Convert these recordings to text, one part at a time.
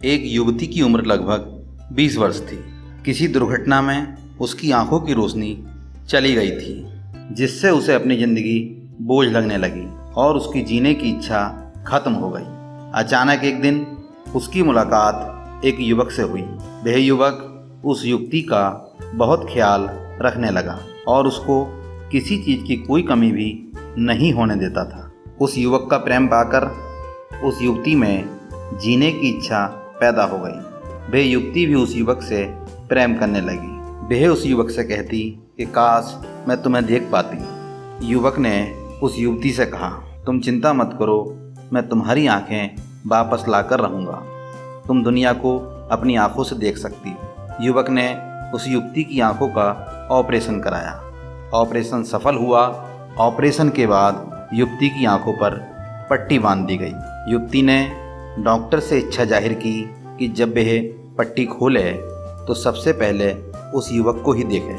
एक युवती की उम्र लगभग 20 वर्ष थी। किसी दुर्घटना में उसकी आंखों की रोशनी चली गई थी, जिससे उसे अपनी ज़िंदगी बोझ लगने लगी और उसकी जीने की इच्छा खत्म हो गई। अचानक एक दिन उसकी मुलाकात एक युवक से हुई। वह युवक उस युवती का बहुत ख्याल रखने लगा और उसको किसी चीज़ की कोई कमी भी नहीं होने देता था। उस युवक का प्रेम पाकर उस युवती में जीने की इच्छा पैदा हो गई। वह युवती भी उस युवक से प्रेम करने लगी। वह उस युवक से कहती कि काश मैं तुम्हें देख पाती। युवक ने उस युवती से कहा, तुम चिंता मत करो, मैं तुम्हारी आंखें वापस लाकर रहूँगा। तुम दुनिया को अपनी आंखों से देख सकती हो। युवक ने उस युवती की आंखों का ऑपरेशन कराया। ऑपरेशन सफल हुआ। ऑपरेशन के बाद युवती की आंखों पर पट्टी बांध दी गई। युवती ने डॉक्टर से इच्छा जाहिर की कि जब वह पट्टी खोले तो सबसे पहले उस युवक को ही देखे।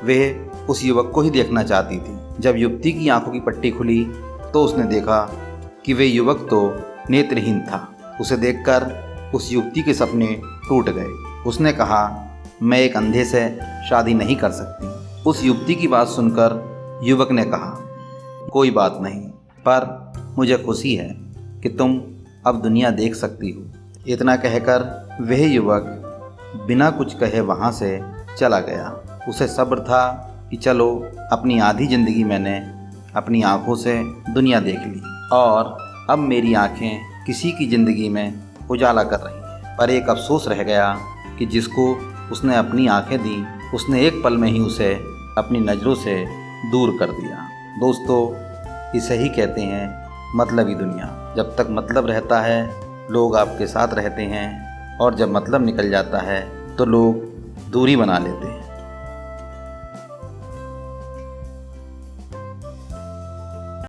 वह उस युवक को ही देखना चाहती थी। जब युवती की आंखों की पट्टी खुली तो उसने देखा कि वह युवक तो नेत्रहीन था। उसे देखकर उस युवती के सपने टूट गए। उसने कहा, मैं एक अंधे से शादी नहीं कर सकती। उस युवती की बात सुनकर युवक ने कहा, कोई बात नहीं, पर मुझे खुशी है कि तुम अब दुनिया देख सकती हो। इतना कहकर वह युवक बिना कुछ कहे वहाँ से चला गया। उसे सब्र था कि चलो अपनी आधी ज़िंदगी मैंने अपनी आँखों से दुनिया देख ली और अब मेरी आँखें किसी की ज़िंदगी में उजाला कर रही हैं। पर एक अफसोस रह गया कि जिसको उसने अपनी आँखें दी, उसने एक पल में ही उसे अपनी नज़रों से दूर कर दिया। दोस्तों, इसे ही कहते हैं मतलबी दुनिया। जब तक मतलब रहता है लोग आपके साथ रहते हैं और जब मतलब निकल जाता है तो लोग दूरी बना लेते हैं।